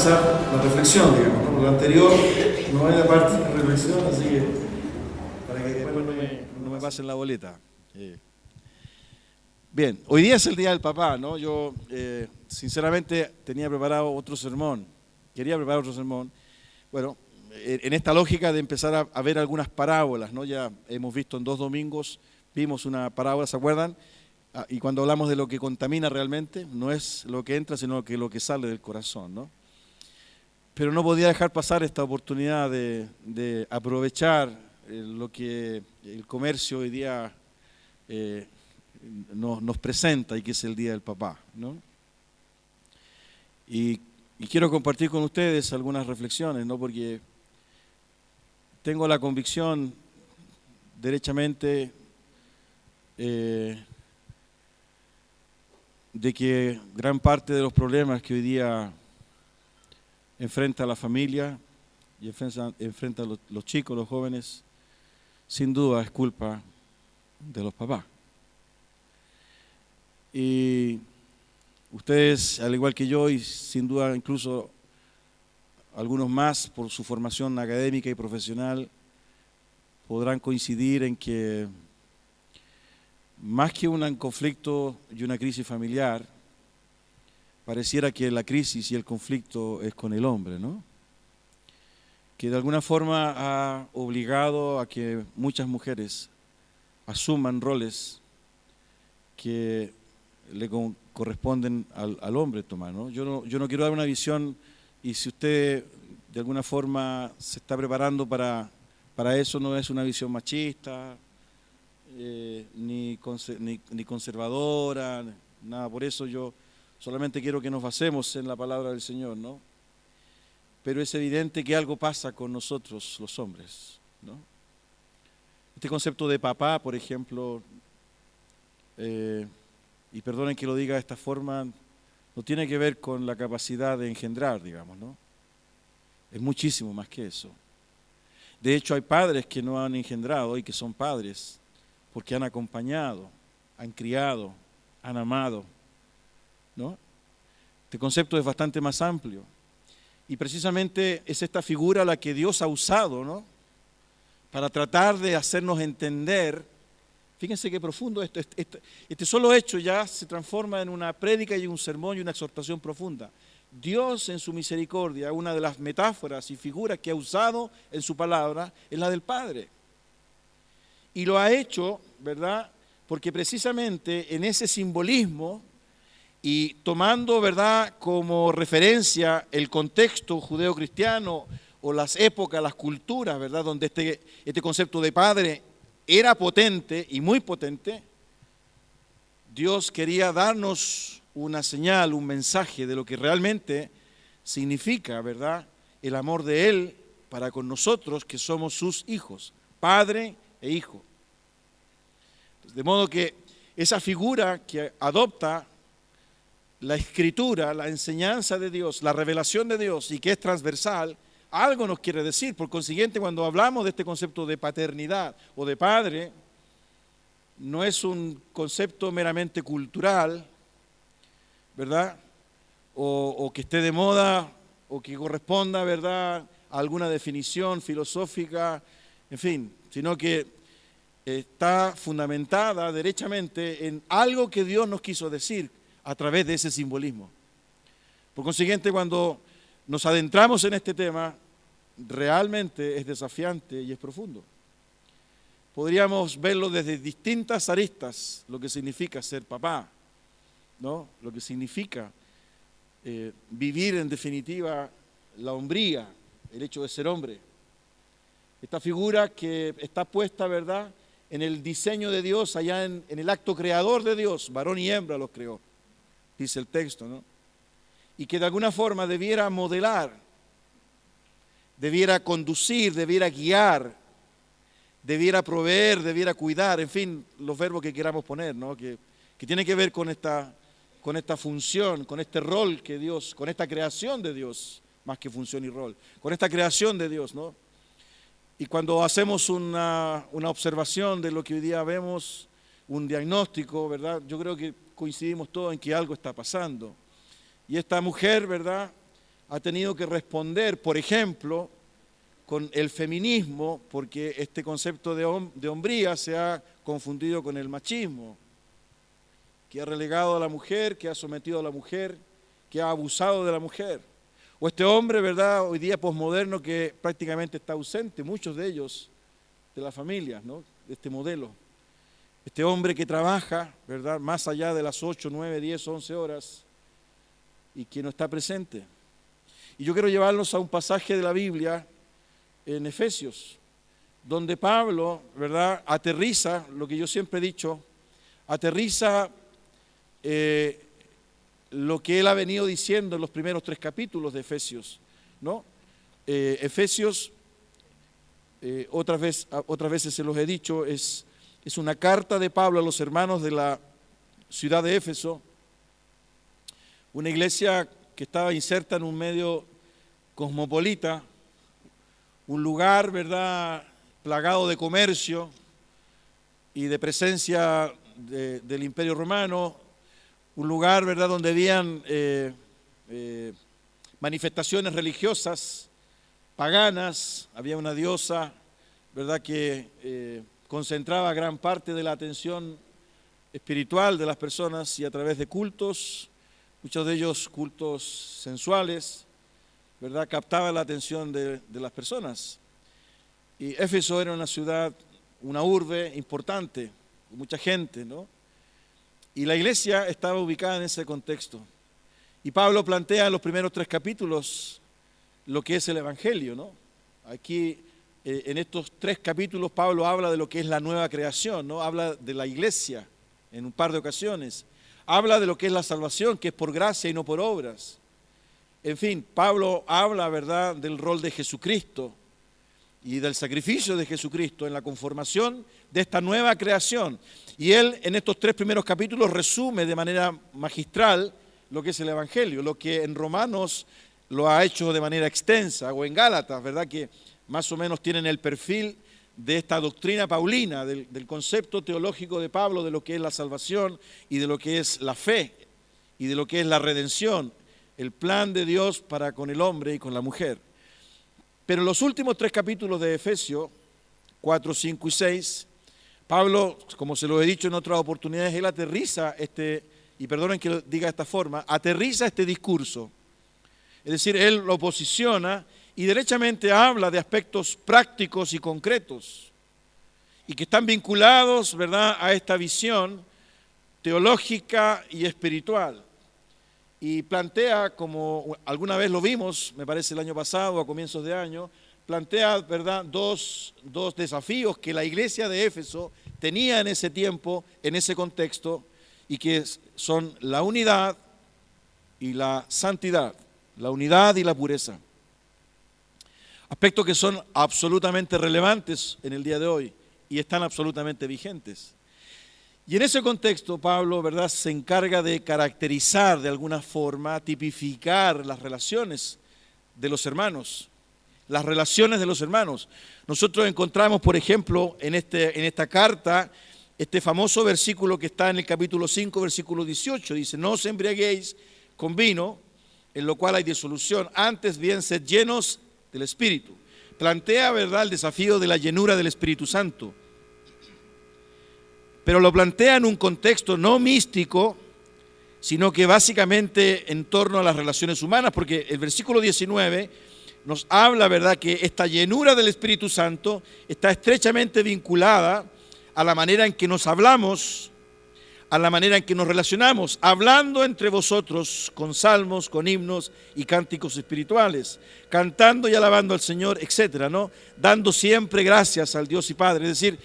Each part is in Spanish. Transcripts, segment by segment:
comenzar la reflexión, digamos, ¿no? Lo anterior no hay la parte de reflexión, así que para que después no me pasen la boleta. Bien, hoy día es el Día del Papá, ¿no? Yo, sinceramente, tenía preparado otro sermón, quería preparar otro sermón. Bueno, en esta lógica de empezar a ver algunas parábolas, ¿no? Ya hemos visto en 2 domingos, vimos una parábola, ¿se acuerdan? Y cuando hablamos de lo que contamina realmente, no es lo que entra, sino que lo que sale del corazón, ¿no? Pero no podía dejar pasar esta oportunidad de aprovechar lo que el comercio hoy día nos presenta y que es el Día del Papá, ¿no? Y quiero compartir con ustedes algunas reflexiones, ¿no? Porque tengo la convicción derechamente de que gran parte de los problemas que hoy día enfrenta la familia y enfrenta los chicos, los jóvenes, sin duda es culpa de los papás. Y ustedes, al igual que yo, y sin duda incluso algunos más por su formación académica y profesional, podrán coincidir en que más que un conflicto y una crisis familiar, pareciera que la crisis y el conflicto es con el hombre, ¿no? Que de alguna forma ha obligado a que muchas mujeres asuman roles que le corresponden al hombre tomar, ¿no? Yo no quiero dar una visión, y si usted de alguna forma se está preparando para eso, no es una visión machista, ni conservadora, nada por eso. Yo solamente quiero que nos basemos en la palabra del Señor, ¿no? Pero es evidente que algo pasa con nosotros los hombres, ¿no? Este concepto de papá, por ejemplo, y perdonen que lo diga de esta forma, no tiene que ver con la capacidad de engendrar, digamos, ¿no? Es muchísimo más que eso. De hecho, hay padres que no han engendrado y que son padres porque han acompañado, han criado, han amado, ¿no? Este concepto es bastante más amplio. Y precisamente es esta figura la que Dios ha usado, ¿no? Para tratar de hacernos entender. Fíjense qué profundo esto. Este solo hecho ya se transforma en una prédica y un sermón y una exhortación profunda. Dios en su misericordia, una de las metáforas y figuras que ha usado en su palabra es la del Padre. Y lo ha hecho, ¿verdad? Porque precisamente en ese simbolismo y tomando, ¿verdad?, como referencia el contexto judeo-cristiano o las épocas, las culturas, ¿verdad?, donde este concepto de padre era potente y muy potente, Dios quería darnos una señal, un mensaje de lo que realmente significa, ¿verdad?, el amor de Él para con nosotros que somos sus hijos, padre e hijo. De modo que esa figura que adopta la escritura, la enseñanza de Dios, la revelación de Dios y que es transversal, algo nos quiere decir. Por consiguiente, cuando hablamos de este concepto de paternidad o de padre, no es un concepto meramente cultural, ¿verdad? O que esté de moda o que corresponda, ¿verdad?, a alguna definición filosófica, en fin, sino que está fundamentada derechamente en algo que Dios nos quiso decir a través de ese simbolismo. Por consiguiente, cuando nos adentramos en este tema, realmente es desafiante y es profundo. Podríamos verlo desde distintas aristas, lo que significa ser papá, ¿no? Lo que significa vivir en definitiva la hombría, el hecho de ser hombre. Esta figura que está puesta, ¿verdad?, en el diseño de Dios, allá en el acto creador de Dios, varón y hembra los creó, dice el texto, ¿no? Y que de alguna forma debiera modelar, debiera conducir, debiera guiar, debiera proveer, debiera cuidar, en fin, los verbos que queramos poner, ¿no? Que tiene que ver con esta función, con este rol que Dios, con esta creación de Dios, más que función y rol, con esta creación de Dios, ¿no? Y cuando hacemos una observación de lo que hoy día vemos, un diagnóstico, ¿verdad?, yo creo que coincidimos todos en que algo está pasando. Y esta mujer, ¿verdad?, ha tenido que responder, por ejemplo, con el feminismo, porque este concepto de hombría se ha confundido con el machismo, que ha relegado a la mujer, que ha sometido a la mujer, que ha abusado de la mujer. O este hombre, ¿verdad?, hoy día posmoderno que prácticamente está ausente, muchos de ellos, de las familias, ¿no?, de este modelo. Este hombre que trabaja, ¿verdad?, más allá de las 8, 9, 10, 11 horas y que no está presente. Y yo quiero llevarlos a un pasaje de la Biblia en Efesios, donde Pablo, ¿verdad?, aterriza, lo que yo siempre he dicho, aterriza lo que él ha venido diciendo en los primeros 3 capítulos de Efesios, ¿no? Efesios, otras veces se los he dicho, es una carta de Pablo a los hermanos de la ciudad de Éfeso, una iglesia que estaba inserta en un medio cosmopolita, un lugar, ¿verdad?, plagado de comercio y de presencia del Imperio Romano, un lugar, ¿verdad?, donde habían manifestaciones religiosas, paganas, había una diosa, ¿verdad?, que concentraba gran parte de la atención espiritual de las personas y a través de cultos, muchos de ellos cultos sensuales, ¿verdad?, captaba la atención de las personas. Y Éfeso era una ciudad, una urbe importante, con mucha gente, ¿no? Y la iglesia estaba ubicada en ese contexto. Y Pablo plantea en los primeros 3 capítulos lo que es el Evangelio, ¿no? Aquí, en estos 3 capítulos, Pablo habla de lo que es la nueva creación, ¿no? Habla de la iglesia en un par de ocasiones. Habla de lo que es la salvación, que es por gracia y no por obras. En fin, Pablo habla, ¿verdad?, del rol de Jesucristo y del sacrificio de Jesucristo en la conformación de esta nueva creación. Y él en estos 3 primeros capítulos resume de manera magistral lo que es el Evangelio, lo que en Romanos lo ha hecho de manera extensa, o en Gálatas, ¿verdad?, que más o menos tienen el perfil de esta doctrina paulina, del concepto teológico de Pablo de lo que es la salvación y de lo que es la fe y de lo que es la redención, el plan de Dios para con el hombre y con la mujer. Pero en los últimos 3 capítulos de Efesios, 4, 5 y 6, Pablo, como se lo he dicho en otras oportunidades, él aterriza y perdonen que lo diga de esta forma, aterriza este discurso. Es decir, él lo posiciona y derechamente habla de aspectos prácticos y concretos y que están vinculados, ¿verdad?, a esta visión teológica y espiritual. Y plantea, como alguna vez lo vimos, me parece el año pasado, a comienzos de año, plantea, ¿verdad?, dos desafíos que la iglesia de Éfeso tenía en ese tiempo, en ese contexto, y que son la unidad y la santidad, la unidad y la pureza. Aspectos que son absolutamente relevantes en el día de hoy y están absolutamente vigentes. Y en ese contexto, Pablo, ¿verdad?, se encarga de caracterizar de alguna forma, tipificar las relaciones de los hermanos, las relaciones de los hermanos. Nosotros encontramos, por ejemplo, en esta carta, este famoso versículo que está en el capítulo 5, versículo 18, dice, no os embriaguéis con vino, en lo cual hay disolución, antes bien sed llenos del Espíritu. Plantea, ¿verdad?, el desafío de la llenura del Espíritu Santo. Pero lo plantea en un contexto no místico, sino que básicamente en torno a las relaciones humanas, porque el versículo 19 nos habla, ¿verdad?, que esta llenura del Espíritu Santo está estrechamente vinculada a la manera en que nos hablamos, a la manera en que nos relacionamos, hablando entre vosotros con salmos, con himnos y cánticos espirituales, cantando y alabando al Señor, etcétera, ¿no? Dando siempre gracias al Dios y Padre, es decir,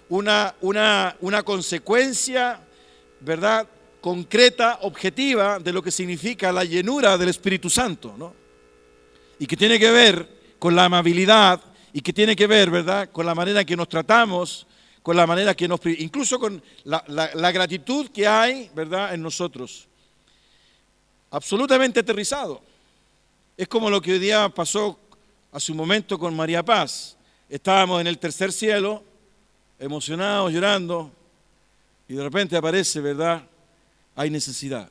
una consecuencia, ¿verdad?, concreta, objetiva de lo que significa la llenura del Espíritu Santo, ¿no? Y que tiene que ver con la amabilidad y que tiene que ver, ¿verdad?, con la manera en que nos tratamos, con la manera que incluso con la gratitud que hay, ¿verdad?, en nosotros. Absolutamente aterrizado. Es como lo que hoy día pasó hace un momento con María Paz. Estábamos en el tercer cielo, emocionados, llorando, y de repente aparece, ¿verdad?, hay necesidad.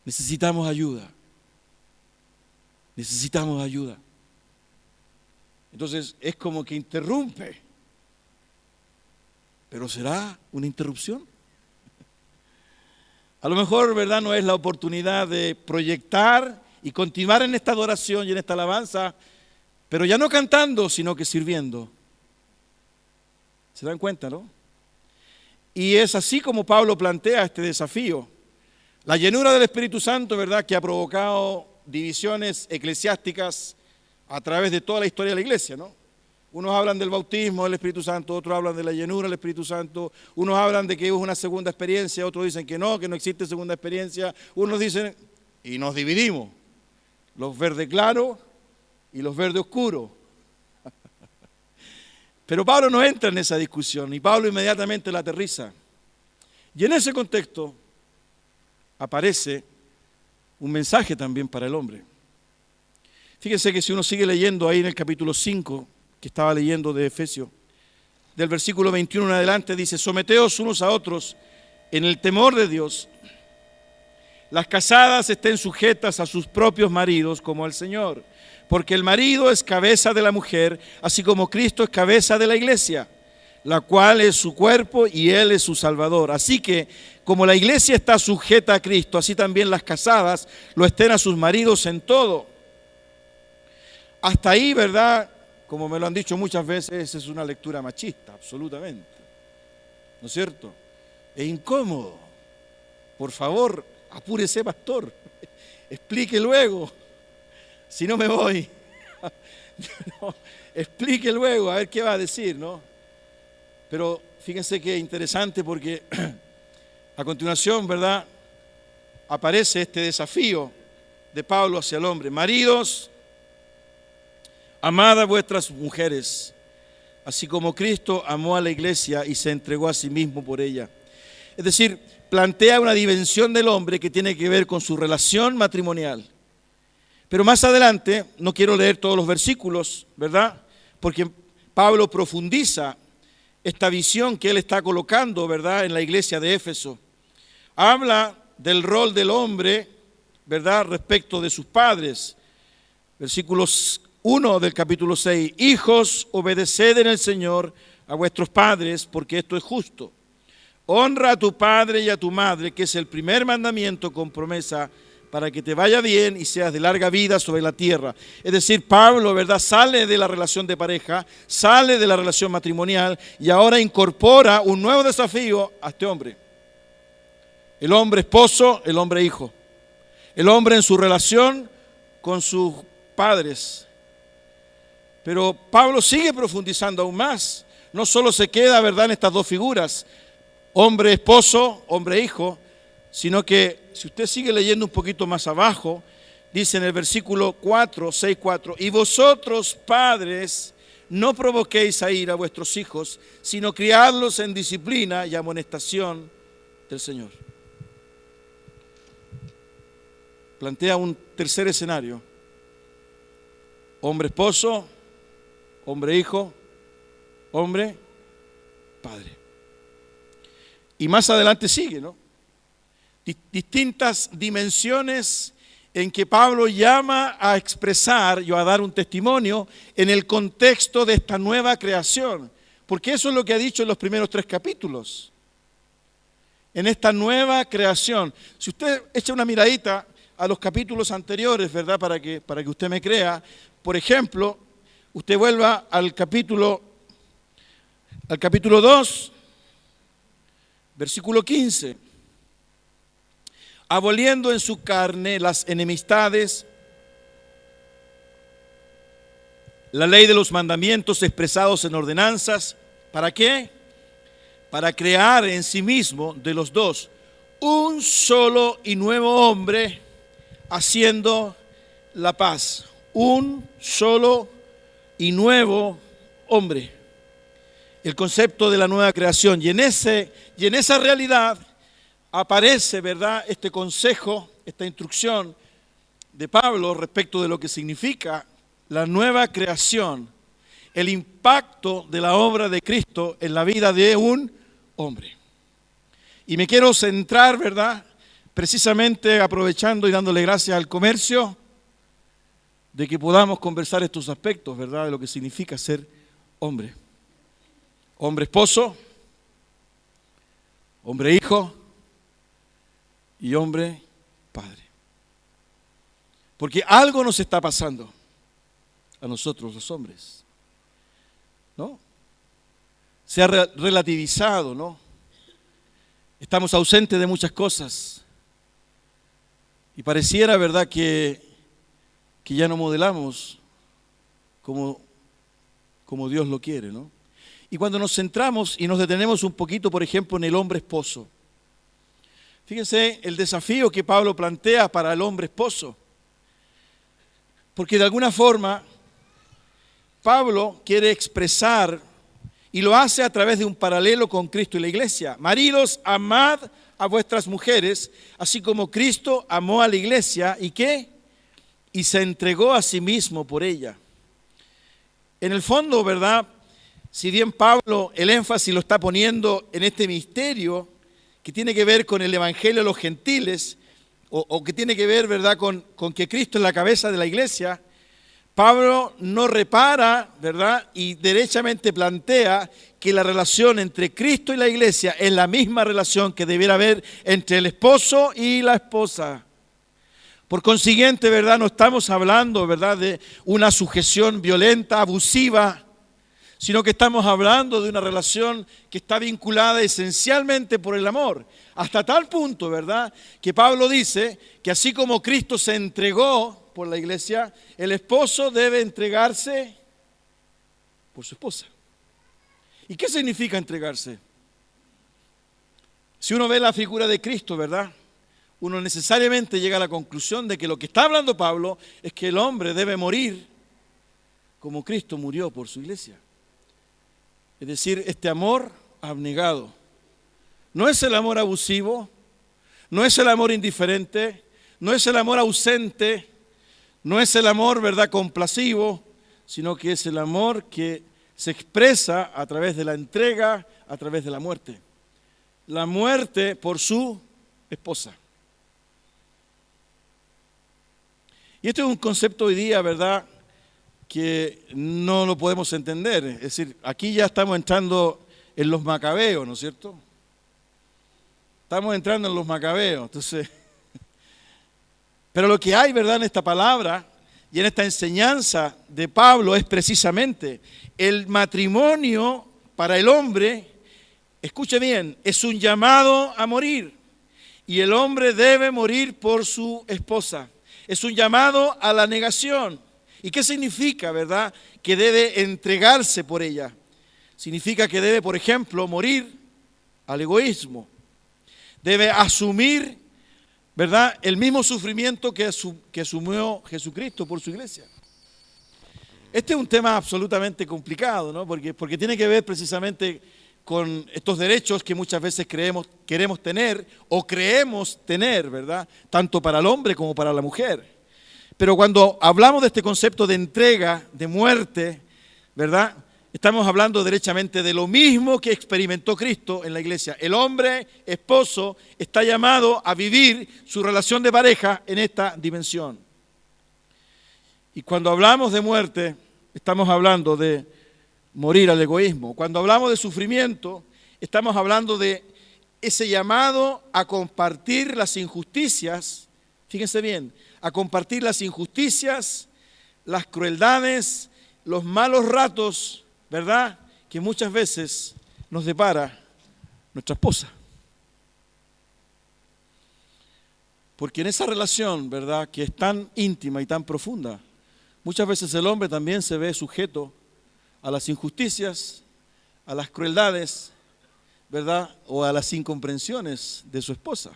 Necesitamos ayuda. necesitamos ayuda. Entonces es como que interrumpe. ¿Pero será una interrupción? A lo mejor, ¿verdad?, no es la oportunidad de proyectar y continuar en esta adoración y en esta alabanza, pero ya no cantando, sino que sirviendo. ¿Se dan cuenta, no? Y es así como Pablo plantea este desafío. La llenura del Espíritu Santo, ¿verdad?, que ha provocado divisiones eclesiásticas a través de toda la historia de la iglesia, ¿no? Unos hablan del bautismo del Espíritu Santo, otros hablan de la llenura del Espíritu Santo, unos hablan de que es una segunda experiencia, otros dicen que no existe segunda experiencia, unos dicen, y nos dividimos, los verde claros y los verde oscuros. Pero Pablo no entra en esa discusión y Pablo inmediatamente la aterriza. Y en ese contexto aparece un mensaje también para el hombre. Fíjense que si uno sigue leyendo ahí en el capítulo 5, que estaba leyendo de Efesios, del versículo 21 en adelante, dice: someteos unos a otros en el temor de Dios. Las casadas estén sujetas a sus propios maridos como al Señor, porque el marido es cabeza de la mujer, así como Cristo es cabeza de la iglesia, la cual es su cuerpo y Él es su Salvador. Así que, como la iglesia está sujeta a Cristo, así también las casadas lo estén a sus maridos en todo. Hasta ahí, ¿verdad?, como me lo han dicho muchas veces, esa es una lectura machista, absolutamente. ¿No es cierto? Es incómodo. Por favor, apúrese, pastor. Explique luego. Si no me voy. No, explique luego, a ver qué va a decir, ¿no? Pero fíjense que es interesante porque a continuación, ¿verdad?, aparece este desafío de Pablo hacia el hombre. Maridos, amad a vuestras mujeres, así como Cristo amó a la iglesia y se entregó a sí mismo por ella. Es decir, plantea una dimensión del hombre que tiene que ver con su relación matrimonial. Pero más adelante, no quiero leer todos los versículos, ¿verdad?, porque Pablo profundiza esta visión que él está colocando, ¿verdad?, en la iglesia de Éfeso. Habla del rol del hombre, ¿verdad?, respecto de sus padres. Versículos 1 del capítulo 6, hijos, obedeced en el Señor a vuestros padres, porque esto es justo. Honra a tu padre y a tu madre, que es el primer mandamiento con promesa, para que te vaya bien y seas de larga vida sobre la tierra. Es decir, Pablo, ¿verdad?, sale de la relación de pareja, sale de la relación matrimonial y ahora incorpora un nuevo desafío a este hombre. El hombre esposo, el hombre hijo. El hombre en su relación con sus padres. Pero Pablo sigue profundizando aún más. No solo se queda, ¿verdad?, en estas dos figuras, hombre esposo, hombre hijo, sino que si usted sigue leyendo un poquito más abajo, dice en el versículo 4, 6, 4, y vosotros, padres, no provoquéis a ira a vuestros hijos, sino criadlos en disciplina y amonestación del Señor. Plantea un tercer escenario. Hombre esposo, hombre hijo, hombre padre. Y más adelante sigue, ¿no? Distintas dimensiones en que Pablo llama a expresar y a dar un testimonio en el contexto de esta nueva creación. Porque eso es lo que ha dicho en los primeros 3 capítulos. En esta nueva creación. Si usted echa una miradita a los capítulos anteriores, ¿verdad?, para que usted me crea. Por ejemplo, usted vuelva al capítulo 2, versículo 15. Aboliendo en su carne las enemistades, la ley de los mandamientos expresados en ordenanzas. ¿Para qué? Para crear en sí mismo de los dos un solo y nuevo hombre, haciendo la paz. Un solo y nuevo hombre. El concepto de la nueva creación. Y en esa realidad aparece, ¿verdad?, este consejo, esta instrucción de Pablo respecto de lo que significa la nueva creación, el impacto de la obra de Cristo en la vida de un hombre. Y me quiero centrar, ¿verdad?, precisamente aprovechando y dándole gracias al comercio, de que podamos conversar estos aspectos, ¿verdad?, de lo que significa ser hombre. Hombre esposo, hombre hijo y hombre padre. Porque algo nos está pasando a nosotros los hombres, ¿no? Se ha relativizado, ¿no? Estamos ausentes de muchas cosas y pareciera, ¿verdad?, que ya no modelamos como Dios lo quiere, ¿no? Y cuando nos centramos y nos detenemos un poquito, por ejemplo, en el hombre esposo, fíjense el desafío que Pablo plantea para el hombre esposo, porque de alguna forma Pablo quiere expresar, y lo hace a través de un paralelo con Cristo y la iglesia. Maridos, amad a vuestras mujeres, así como Cristo amó a la iglesia, ¿y qué? Y se entregó a sí mismo por ella. En el fondo, ¿verdad?, si bien Pablo el énfasis lo está poniendo en este misterio que tiene que ver con el evangelio de los gentiles, o que tiene que ver, ¿verdad?, con que Cristo es la cabeza de la iglesia, Pablo no repara, ¿verdad?, y derechamente plantea que la relación entre Cristo y la iglesia es la misma relación que debiera haber entre el esposo y la esposa. Por consiguiente, ¿verdad?, no estamos hablando, ¿verdad?, de una sujeción violenta, abusiva, sino que estamos hablando de una relación que está vinculada esencialmente por el amor. Hasta tal punto, ¿verdad?, que Pablo dice que así como Cristo se entregó por la iglesia, el esposo debe entregarse por su esposa. ¿Y qué significa entregarse? Si uno ve la figura de Cristo, ¿verdad?, uno necesariamente llega a la conclusión de que lo que está hablando Pablo es que el hombre debe morir como Cristo murió por su iglesia. Es decir, este amor abnegado. No es el amor abusivo, no es el amor indiferente, no es el amor ausente, no es el amor, ¿verdad?, complacivo, sino que es el amor que se expresa a través de la entrega, a través de la muerte. La muerte por su esposa. Y este es un concepto hoy día, ¿verdad?, que no lo podemos entender. Es decir, aquí ya estamos entrando en los macabeos, ¿no es cierto? Estamos entrando en los macabeos, entonces... Pero lo que hay, ¿verdad?, en esta palabra y en esta enseñanza de Pablo es precisamente el matrimonio para el hombre, escuche bien, es un llamado a morir y el hombre debe morir por su esposa. Es un llamado a la negación. ¿Y qué significa, verdad?, que debe entregarse por ella? Significa que debe, por ejemplo, morir al egoísmo. Debe asumir, ¿verdad?, el mismo sufrimiento que asumió Jesucristo por su iglesia. Este es un tema absolutamente complicado, ¿no? Porque tiene que ver precisamente con estos derechos que muchas veces queremos tener o creemos tener, ¿verdad?, tanto para el hombre como para la mujer. Pero cuando hablamos de este concepto de entrega, de muerte, ¿verdad?, estamos hablando derechamente de lo mismo que experimentó Cristo en la iglesia. El hombre esposo está llamado a vivir su relación de pareja en esta dimensión. Y cuando hablamos de muerte, estamos hablando de morir al egoísmo. Cuando hablamos de sufrimiento, estamos hablando de ese llamado a compartir las injusticias, fíjense bien, a compartir las injusticias, las crueldades, los malos ratos, ¿verdad?, que muchas veces nos depara nuestra esposa. Porque en esa relación, ¿verdad?, que es tan íntima y tan profunda, muchas veces el hombre también se ve sujeto a las injusticias, a las crueldades, ¿verdad?, o a las incomprensiones de su esposa.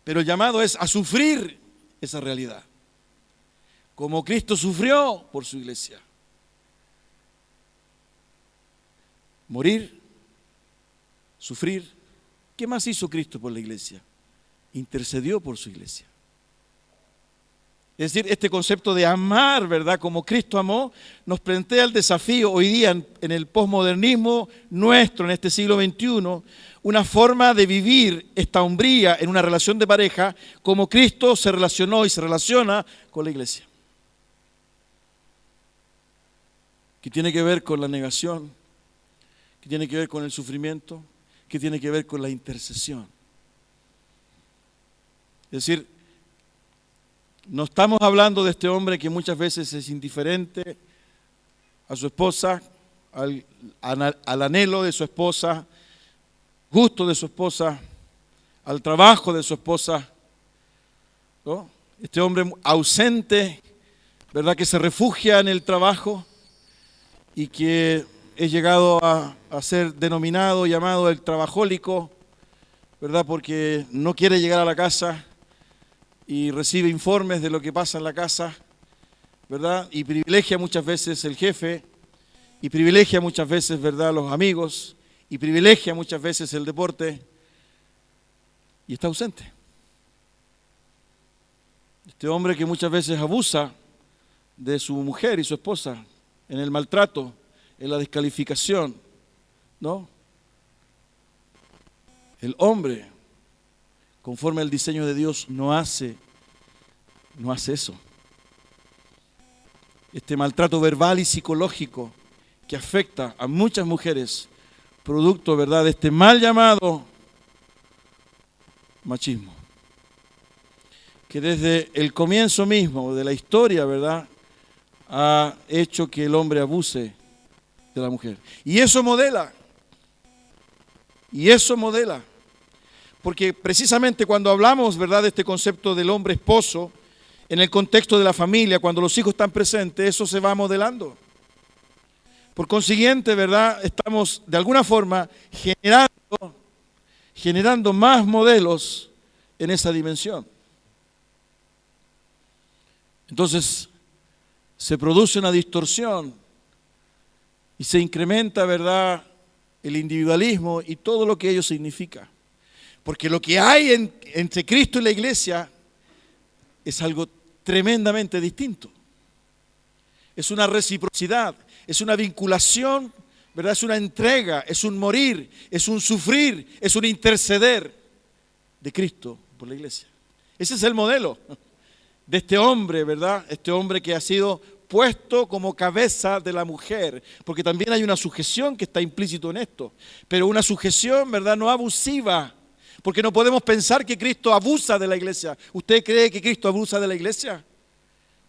Pero el llamado es a sufrir esa realidad, como Cristo sufrió por su iglesia. Morir, sufrir. ¿Qué más hizo Cristo por la iglesia? Intercedió por su iglesia. Es decir, este concepto de amar, ¿verdad?, como Cristo amó, nos plantea el desafío hoy día en el posmodernismo nuestro, en este siglo XXI, una forma de vivir esta hombría en una relación de pareja como Cristo se relacionó y se relaciona con la iglesia. que tiene que ver con la negación, que tiene que ver con el sufrimiento, que tiene que ver con la intercesión. Es decir, no estamos hablando de este hombre que muchas veces es indiferente a su esposa, al anhelo de su esposa, gusto de su esposa, al trabajo de su esposa, ¿no? Este hombre ausente, ¿verdad?, que se refugia en el trabajo y que es llegado a ser denominado, llamado el trabajólico, ¿verdad?, porque no quiere llegar a la casa y recibe informes de lo que pasa en la casa, ¿verdad?, y privilegia muchas veces el jefe, y privilegia muchas veces, ¿verdad?, los amigos, y privilegia muchas veces el deporte, y está ausente. Este hombre que muchas veces abusa de su mujer y su esposa en el maltrato, en la descalificación, ¿no? El hombre, conforme al diseño de Dios, no hace eso. Este maltrato verbal y psicológico que afecta a muchas mujeres, producto, ¿verdad?, de este mal llamado machismo, que desde el comienzo mismo de la historia, ¿verdad?, ha hecho que el hombre abuse de la mujer. Y eso modela, porque precisamente cuando hablamos, ¿verdad?, de este concepto del hombre esposo, en el contexto de la familia, cuando los hijos están presentes, eso se va modelando. Por consiguiente, ¿verdad?, estamos de alguna forma generando más modelos en esa dimensión. Entonces, se produce una distorsión y se incrementa, ¿verdad?, el individualismo y todo lo que ello significa. Porque lo que hay entre Cristo y la iglesia es algo tremendamente distinto. Es una reciprocidad, es una vinculación, ¿verdad?, es una entrega, es un morir, es un sufrir, es un interceder de Cristo por la iglesia. Ese es el modelo de este hombre, ¿verdad? Este hombre que ha sido puesto como cabeza de la mujer, porque también hay una sujeción que está implícito en esto, pero una sujeción, ¿verdad?, no abusiva, porque no podemos pensar que Cristo abusa de la iglesia. ¿Usted cree que Cristo abusa de la iglesia?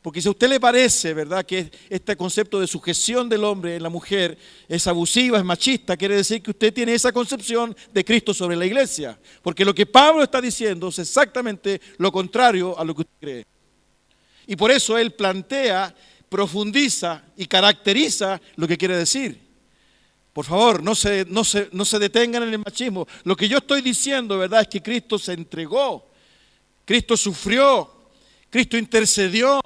Porque si a usted le parece, ¿verdad?, que este concepto de sujeción del hombre en la mujer es abusiva, es machista, quiere decir que usted tiene esa concepción de Cristo sobre la iglesia. Porque lo que Pablo está diciendo es exactamente lo contrario a lo que usted cree. Y por eso él plantea, profundiza y caracteriza lo que quiere decir. Por favor, no se detengan en el machismo. Lo que yo estoy diciendo, ¿verdad?, es que Cristo se entregó, Cristo sufrió, Cristo intercedió.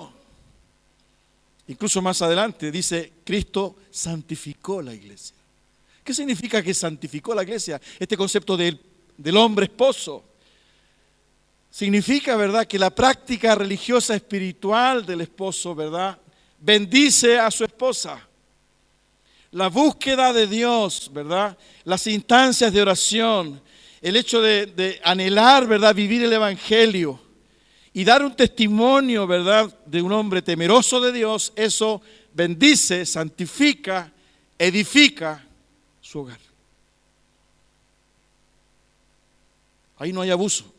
Incluso más adelante dice, Cristo santificó la iglesia. ¿Qué significa que santificó la iglesia? Este concepto del hombre esposo. Significa, ¿verdad?, que la práctica religiosa espiritual del esposo, ¿verdad?, bendice a su esposa. La búsqueda de Dios, ¿verdad?, las instancias de oración, el hecho de anhelar, ¿verdad?, vivir el evangelio y dar un testimonio, ¿verdad?, de un hombre temeroso de Dios, eso bendice, santifica, edifica su hogar. Ahí no hay abuso.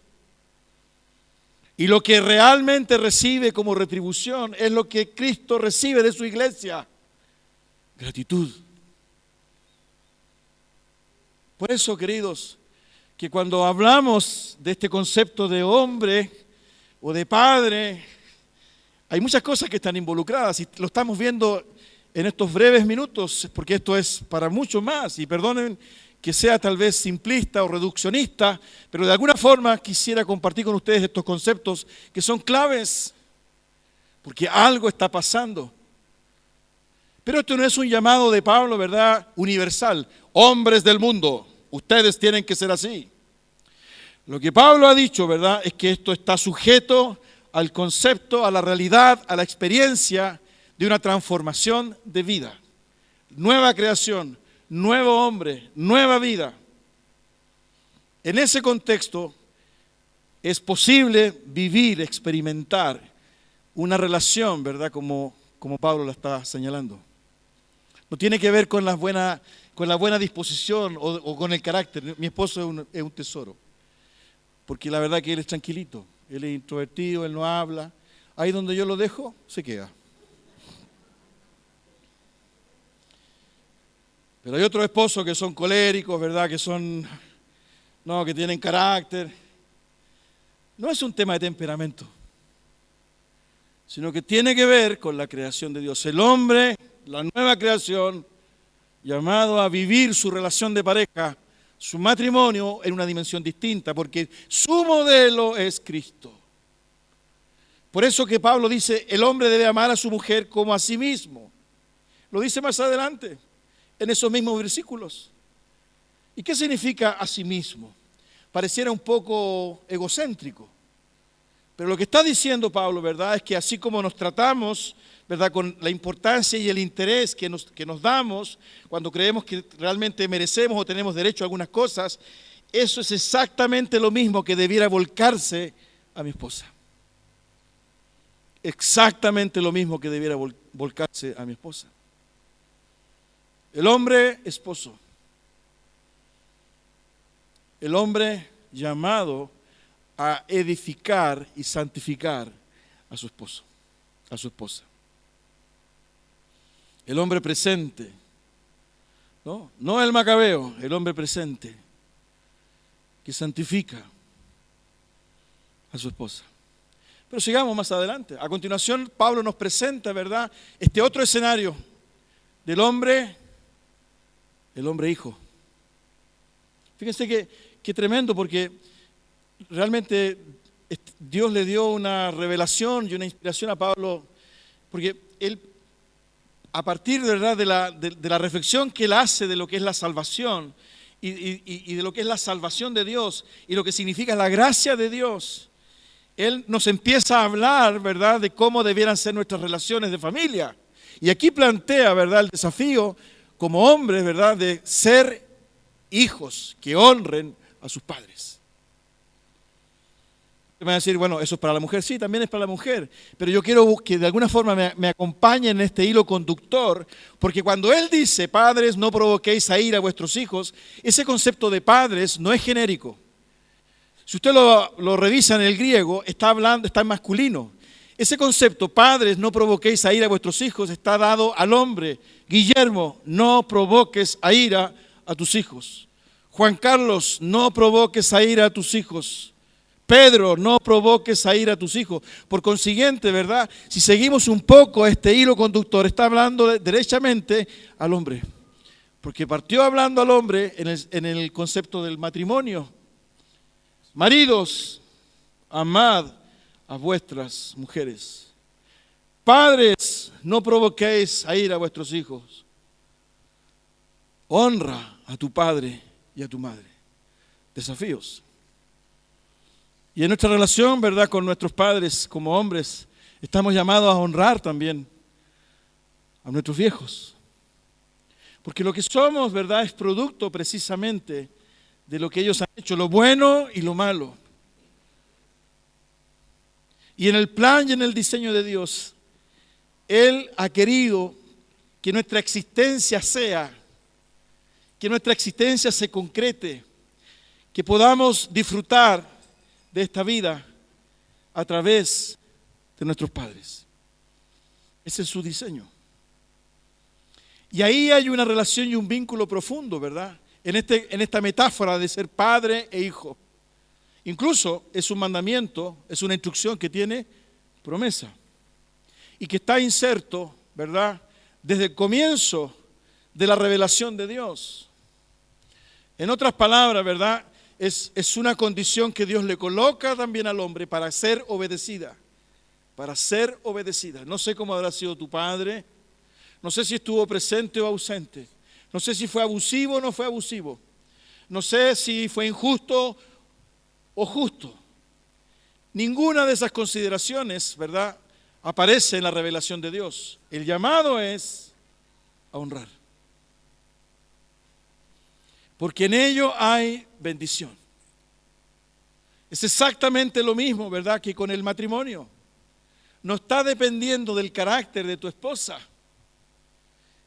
Y lo que realmente recibe como retribución es lo que Cristo recibe de su iglesia: gratitud. Por eso, queridos, que cuando hablamos de este concepto de hombre o de padre, hay muchas cosas que están involucradas y lo estamos viendo en estos breves minutos, porque esto es para mucho más. Y perdonen que sea tal vez simplista o reduccionista, pero de alguna forma quisiera compartir con ustedes estos conceptos que son claves, porque algo está pasando. Pero esto no es un llamado de Pablo, ¿verdad?, universal. Hombres del mundo, ustedes tienen que ser así. Lo que Pablo ha dicho, ¿verdad?, es que esto está sujeto al concepto, a la realidad, a la experiencia de una transformación de vida. Nueva creación, nuevo hombre, nueva vida. En ese contexto es posible vivir, experimentar una relación, ¿verdad?, como Pablo la está señalando. No tiene que ver con la buena disposición o con el carácter. Mi esposo es un tesoro, porque la verdad que él es tranquilito, él es introvertido, él no habla. Ahí donde yo lo dejo, se queda. Pero hay otros esposos que son coléricos, ¿verdad? Que tienen carácter. No es un tema de temperamento, sino que tiene que ver con la creación de Dios. El hombre, la nueva creación, llamado a vivir su relación de pareja, su matrimonio en una dimensión distinta, porque su modelo es Cristo. Por eso que Pablo dice, el hombre debe amar a su mujer como a sí mismo. Lo dice más adelante, en esos mismos versículos. ¿Y qué significa a sí mismo? Pareciera un poco egocéntrico. Pero lo que está diciendo Pablo, ¿verdad?, es que así como nos tratamos, ¿verdad?, con la importancia y el interés que nos damos cuando creemos que realmente merecemos o tenemos derecho a algunas cosas, eso es exactamente lo mismo que debiera volcarse a mi esposa. Exactamente lo mismo que debiera volcarse a mi esposa. El hombre esposo. El hombre llamado a edificar y santificar a su esposo, a su esposa. El hombre presente, no el macabeo, el hombre presente que santifica a su esposa. Pero sigamos más adelante. A continuación, Pablo nos presenta, ¿verdad?, este otro escenario del hombre, el hombre hijo. Fíjense que tremendo, porque realmente Dios le dio una revelación y una inspiración a Pablo, porque él, a partir, ¿verdad?, de la reflexión que él hace de lo que es la salvación y de lo que es la salvación de Dios y lo que significa la gracia de Dios, él nos empieza a hablar, ¿verdad?, de cómo debieran ser nuestras relaciones de familia. Y aquí plantea, ¿verdad?, el desafío como hombres, ¿verdad?, de ser hijos que honren a sus padres. Me van a decir, bueno, eso es para la mujer. Sí, también es para la mujer. Pero yo quiero que de alguna forma me acompañen en este hilo conductor, porque cuando él dice, padres, no provoquéis a ira a vuestros hijos, ese concepto de padres no es genérico. Si usted lo revisa en el griego, está en masculino. Ese concepto, padres, no provoquéis a ira a vuestros hijos, está dado al hombre. Guillermo, no provoques a ira a tus hijos. Juan Carlos, no provoques a ira a tus hijos. Pedro, no provoques a ira a tus hijos. Por consiguiente, ¿verdad?, si seguimos un poco este hilo conductor, está hablando derechamente al hombre. Porque partió hablando al hombre en el concepto del matrimonio. Maridos, amad a vuestras mujeres. Padres, no provoquéis a ira a vuestros hijos. Honra a tu padre y a tu madre. Desafíos. Y en nuestra relación, ¿verdad?, con nuestros padres como hombres, estamos llamados a honrar también a nuestros viejos. Porque lo que somos, ¿verdad?, es producto precisamente de lo que ellos han hecho, lo bueno y lo malo. Y en el plan y en el diseño de Dios, Él ha querido que nuestra existencia se concrete, que podamos disfrutar de esta vida a través de nuestros padres. Ese es su diseño. Y ahí hay una relación y un vínculo profundo, ¿verdad?, en esta metáfora de ser padre e hijo. Incluso es un mandamiento, es una instrucción que tiene promesa y que está inserto, ¿verdad?, desde el comienzo de la revelación de Dios. En otras palabras, ¿verdad?, es una condición que Dios le coloca también al hombre para ser obedecida. Para ser obedecida. No sé cómo habrá sido tu padre, no sé si estuvo presente o ausente, no sé si fue abusivo o no fue abusivo, no sé si fue injusto o justo. Ninguna de esas consideraciones, ¿verdad?, aparece en la revelación de Dios. El llamado es a honrar. Porque en ello hay bendición. Es exactamente lo mismo, ¿verdad?, que con el matrimonio. No está dependiendo del carácter de tu esposa.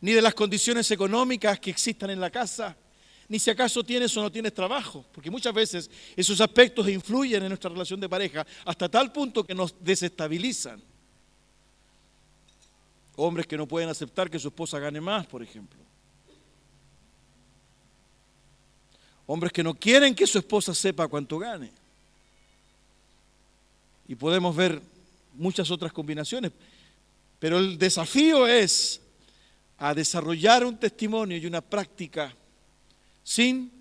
ni de las condiciones económicas que existan en la casa, ni si acaso tienes o no tienes trabajo, porque muchas veces esos aspectos influyen en nuestra relación de pareja hasta tal punto que nos desestabilizan. Hombres que no pueden aceptar que su esposa gane más, por ejemplo. Hombres que no quieren que su esposa sepa cuánto gane. Y podemos ver muchas otras combinaciones. Pero el desafío es a desarrollar un testimonio y una práctica sin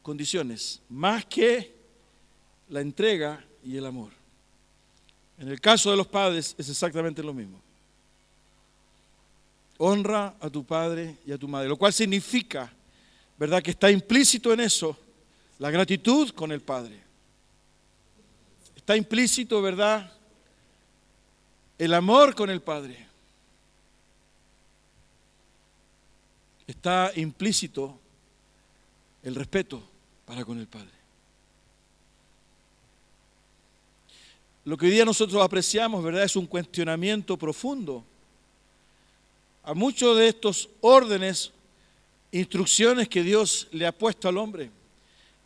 condiciones, más que la entrega y el amor. En el caso de los padres es exactamente lo mismo. Honra a tu padre y a tu madre, lo cual significa, ¿verdad?, que está implícito en eso la gratitud con el padre. Está implícito, ¿verdad?, el amor con el padre. Está implícito el respeto para con el padre. Lo que hoy día nosotros apreciamos, ¿verdad?, es un cuestionamiento profundo a muchos de estos órdenes, instrucciones que Dios le ha puesto al hombre.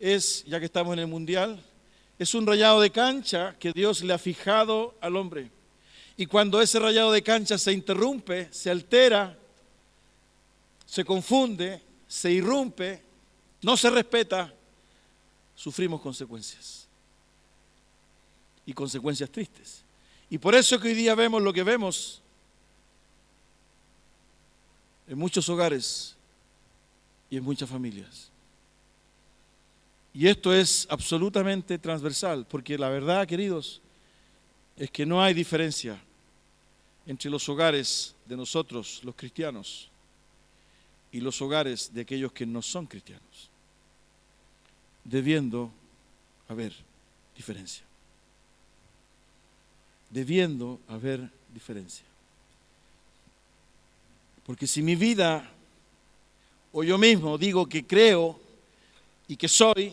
Es, ya que estamos en el mundial, es un rayado de cancha que Dios le ha fijado al hombre. Y cuando ese rayado de cancha se interrumpe, se altera, se confunde, se irrumpe, no se respeta, sufrimos consecuencias. Y consecuencias tristes. Y por eso que hoy día vemos lo que vemos en muchos hogares y en muchas familias. Y esto es absolutamente transversal, porque la verdad, queridos, es que no hay diferencia entre los hogares de nosotros, los cristianos, y los hogares de aquellos que no son cristianos, debiendo haber diferencia. Debiendo haber diferencia. Porque si mi vida, o yo mismo digo que creo y que soy,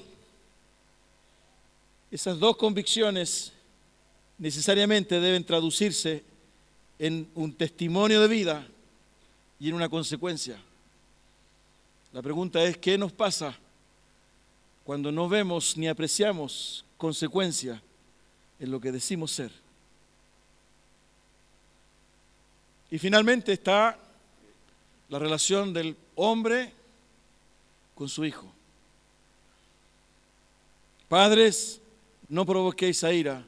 esas dos convicciones necesariamente deben traducirse en un testimonio de vida y en una consecuencia. La pregunta es, ¿qué nos pasa cuando no vemos ni apreciamos consecuencia en lo que decimos ser? Y finalmente está la relación del hombre con su hijo. Padres, no provoquéis a ira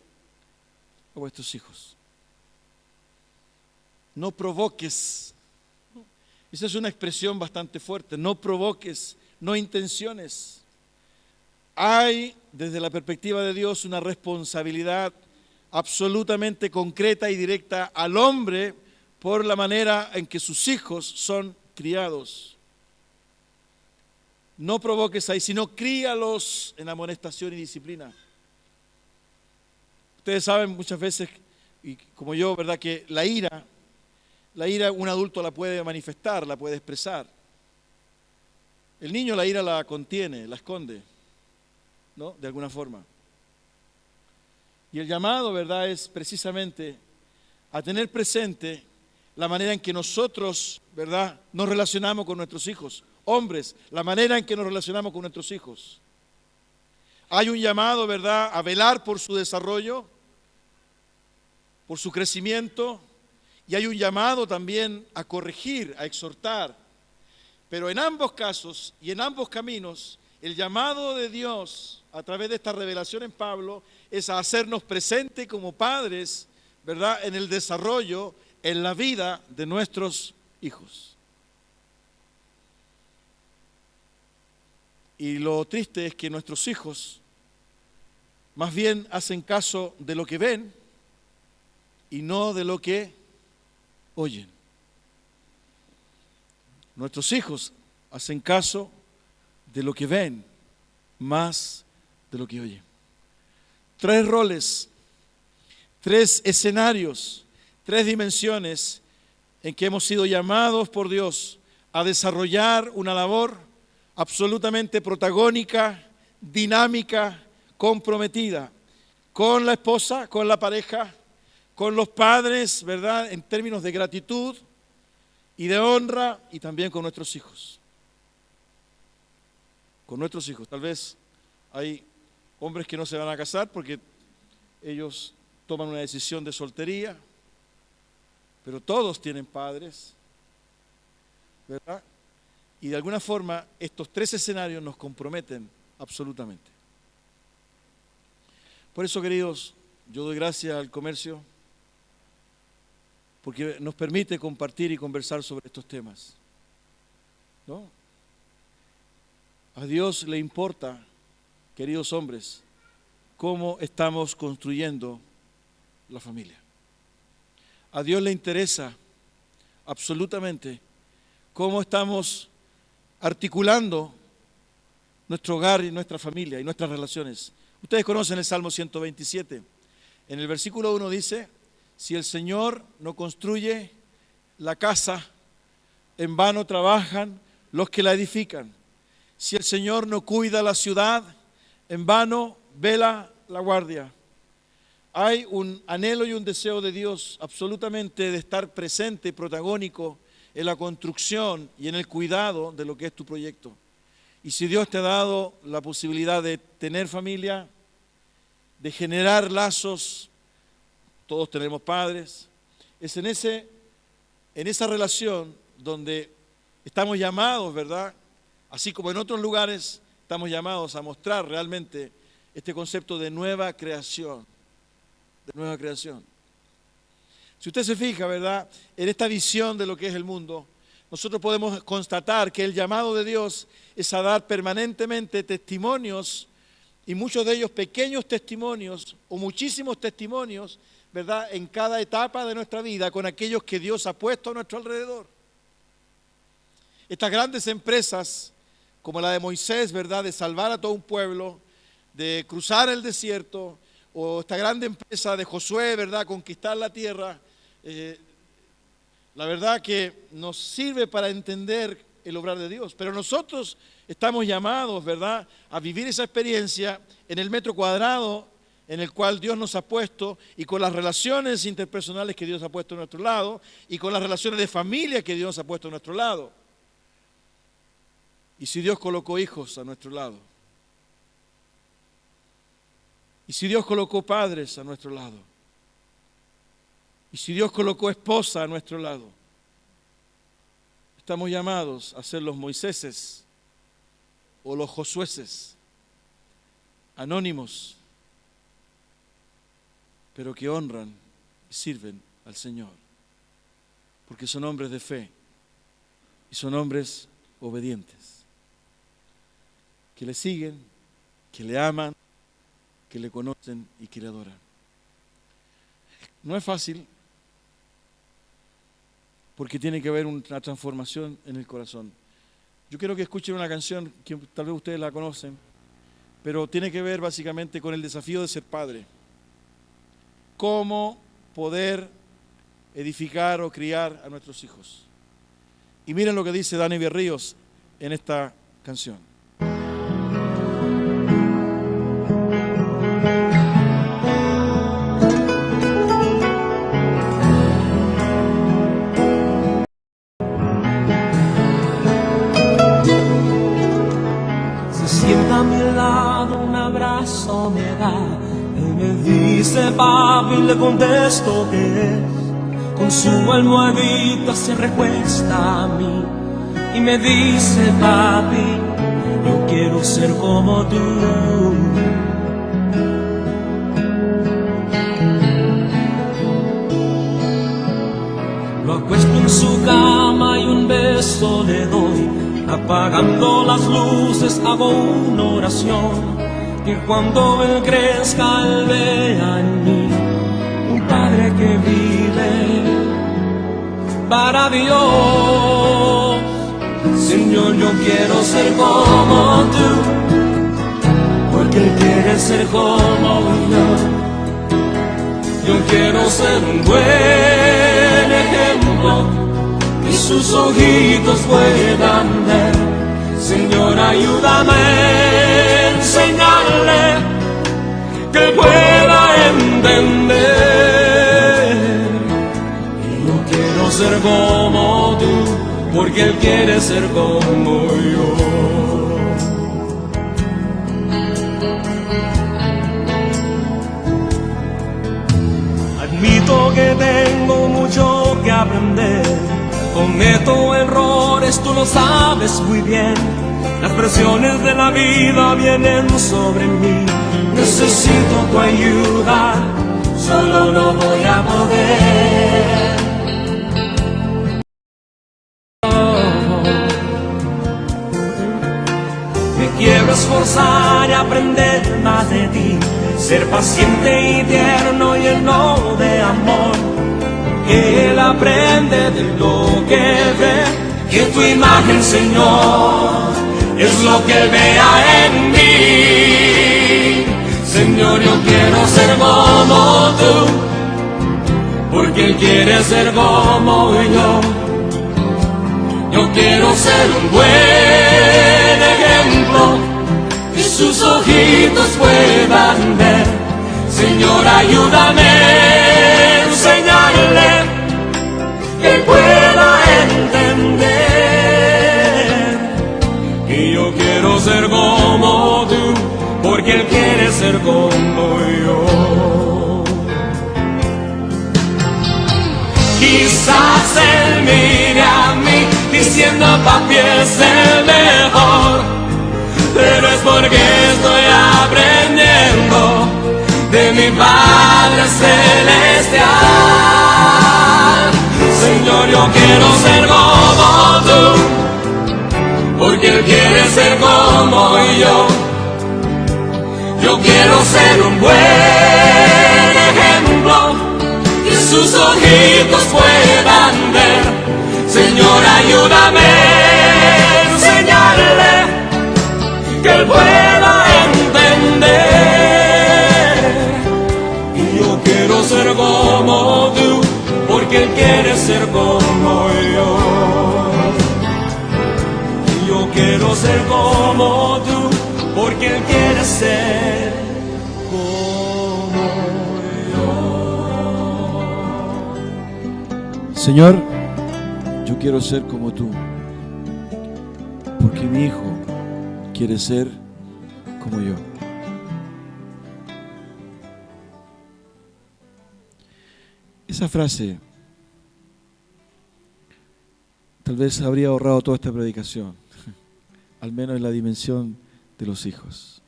a vuestros hijos. No provoques. Esa es una expresión bastante fuerte. No provoques, no intenciones. Hay, desde la perspectiva de Dios, una responsabilidad absolutamente concreta y directa al hombre por la manera en que sus hijos son criados. No provoques ahí, sino críalos en amonestación y disciplina. Ustedes saben muchas veces, y como yo, ¿verdad?, que la ira un adulto la puede manifestar, la puede expresar. El niño la ira la contiene, la esconde, ¿no?, de alguna forma. Y el llamado, ¿verdad?, es precisamente a tener presente la manera en que nosotros, ¿verdad?, nos relacionamos con nuestros hijos. Hombres, la manera en que nos relacionamos con nuestros hijos. Hay un llamado, ¿verdad?, a velar por su desarrollo, por su crecimiento, y hay un llamado también a corregir, a exhortar. Pero en ambos casos y en ambos caminos, el llamado de Dios a través de esta revelación en Pablo es a hacernos presentes como padres, ¿verdad?, en el desarrollo, en la vida de nuestros hijos. Y lo triste es que nuestros hijos más bien hacen caso de lo que ven y no de lo que oyen. Nuestros hijos hacen caso de lo que ven más de lo que oyen. 3 roles, 3 escenarios, 3 dimensiones en que hemos sido llamados por Dios a desarrollar una labor absolutamente protagónica, dinámica, comprometida con la esposa, con la pareja, con los padres, ¿verdad?, en términos de gratitud, y de honra, y también con nuestros hijos. Con nuestros hijos. Tal vez hay hombres que no se van a casar porque ellos toman una decisión de soltería, pero todos tienen padres, ¿verdad? Y de alguna forma estos tres escenarios nos comprometen absolutamente. Por eso, queridos, yo doy gracias al comercio porque nos permite compartir y conversar sobre estos temas, ¿no? A Dios le importa, queridos hombres, cómo estamos construyendo la familia. A Dios le interesa absolutamente cómo estamos articulando nuestro hogar y nuestra familia y nuestras relaciones. Ustedes conocen el Salmo 127. En el versículo 1 dice: si el Señor no construye la casa, en vano trabajan los que la edifican. Si el Señor no cuida la ciudad, en vano vela la guardia. Hay un anhelo y un deseo de Dios absolutamente de estar presente y protagónico en la construcción y en el cuidado de lo que es tu proyecto. Y si Dios te ha dado la posibilidad de tener familia, de generar lazos, todos tenemos padres, es en esa relación donde estamos llamados, ¿verdad? Así como en otros lugares, estamos llamados a mostrar realmente este concepto de nueva creación. De nueva creación. Si usted se fija, ¿verdad?, en esta visión de lo que es el mundo, nosotros podemos constatar que el llamado de Dios es a dar permanentemente testimonios, y muchos de ellos pequeños testimonios o muchísimos testimonios, ¿verdad?, en cada etapa de nuestra vida con aquellos que Dios ha puesto a nuestro alrededor. Estas grandes empresas, como la de Moisés, ¿verdad?, de salvar a todo un pueblo, de cruzar el desierto, o esta grande empresa de Josué, ¿verdad?, conquistar la tierra, la verdad que nos sirve para entender el obrar de Dios. Pero nosotros estamos llamados, ¿verdad?, a vivir esa experiencia en el metro cuadrado en el cual Dios nos ha puesto, y con las relaciones interpersonales que Dios ha puesto a nuestro lado, y con las relaciones de familia que Dios ha puesto a nuestro lado. Y si Dios colocó hijos a nuestro lado, y si Dios colocó padres a nuestro lado, y si Dios colocó esposa a nuestro lado, estamos llamados a ser los Moiséses o los Josuéses, anónimos, pero que honran y sirven al Señor, porque son hombres de fe y son hombres obedientes, que le siguen, que le aman, que le conocen y que le adoran. No es fácil, porque tiene que haber una transformación en el corazón. Yo quiero que escuchen una canción que tal vez ustedes la conocen, pero tiene que ver básicamente con el desafío de ser padre. Cómo poder edificar o criar a nuestros hijos. Y miren lo que dice Dani Berríos en esta canción. Se sienta a mi lado, un abrazo me da. Él me dice papi, le contesto que es. Con su almohadita se recuesta a mí y me dice papi, yo quiero ser como tú. Lo acuesto en su cama y un beso le doy. Apagando las luces hago una oración, que cuando él crezca él vea en mí un padre que vive para Dios. Señor, yo quiero ser como tú, porque él quiere ser como yo. Yo quiero ser un buen ejemplo que sus ojitos puedan ver. Señor, ayúdame a enseñarle que pueda entender. Yo quiero ser como tú, porque Él quiere ser como yo. Admito que tengo mucho que aprender, cometo errores, tú lo sabes muy bien. Las presiones de la vida vienen sobre mí, necesito tu ayuda, solo no voy a poder. Me quiero esforzar y aprender más de ti, ser paciente y tierno, lleno de amor. Que Él aprende de lo que ve, que tu imagen, Señor, es lo que Él vea en mí. Señor, yo quiero ser como tú, porque Él quiere ser como yo. Yo quiero ser un buen ejemplo, que sus ojitos puedan ver. Señor, ayúdame a enseñarle, que pueda entender que yo quiero ser como tú, porque Él quiere ser como yo. Quizás Él mire a mí diciendo papi es el mejor, pero es porque estoy aprendiendo de mi Padre Celestial. Señor, yo quiero ser como tú, porque Él quiere ser como yo. Yo quiero ser un buen ejemplo, que sus ojitos puedan ver. Señor, ayúdame a enseñarle, que Él pueda entender. Y yo quiero ser como tú, porque Él quiere ser como yo. Y yo quiero ser como tú, porque Él quiere ser como yo. Señor, yo quiero ser como tú, porque mi hijo quiere ser como yo. Esa frase tal vez habría ahorrado toda esta predicación, al menos en la dimensión de los hijos.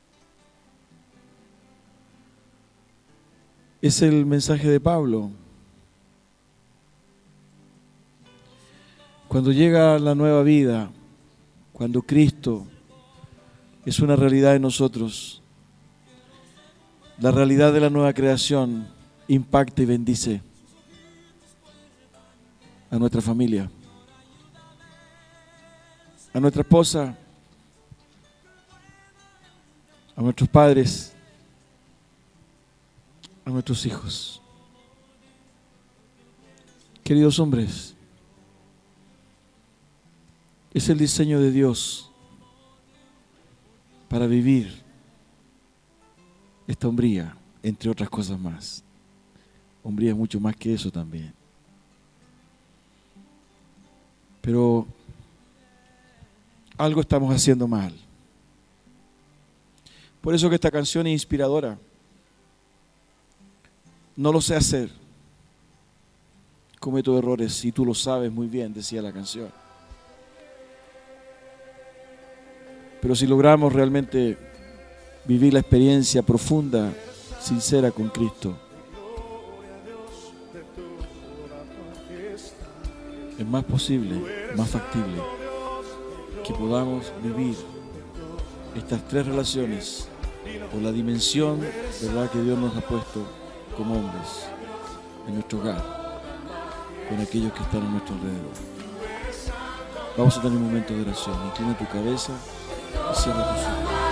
Es el mensaje de Pablo. Cuando llega la nueva vida, cuando Cristo es una realidad en nosotros, la realidad de la nueva creación impacta y bendice a nuestra familia, a nuestra esposa, a nuestros padres, a nuestros hijos. Queridos hombres, es el diseño de Dios para vivir esta hombría, entre otras cosas más. Hombría es mucho más que eso también. Pero algo estamos haciendo mal. Por eso que esta canción es inspiradora. No lo sé hacer. Cometo errores y tú lo sabes muy bien, decía la canción. Pero si logramos realmente vivir la experiencia profunda, sincera con Cristo, es más posible, más factible, que podamos vivir estas tres relaciones o la dimensión, ¿verdad?, que Dios nos ha puesto como hombres en nuestro hogar, con aquellos que están a nuestro alrededor. Vamos a tener un momento de oración. Inclina tu cabeza y cierra tus ojos.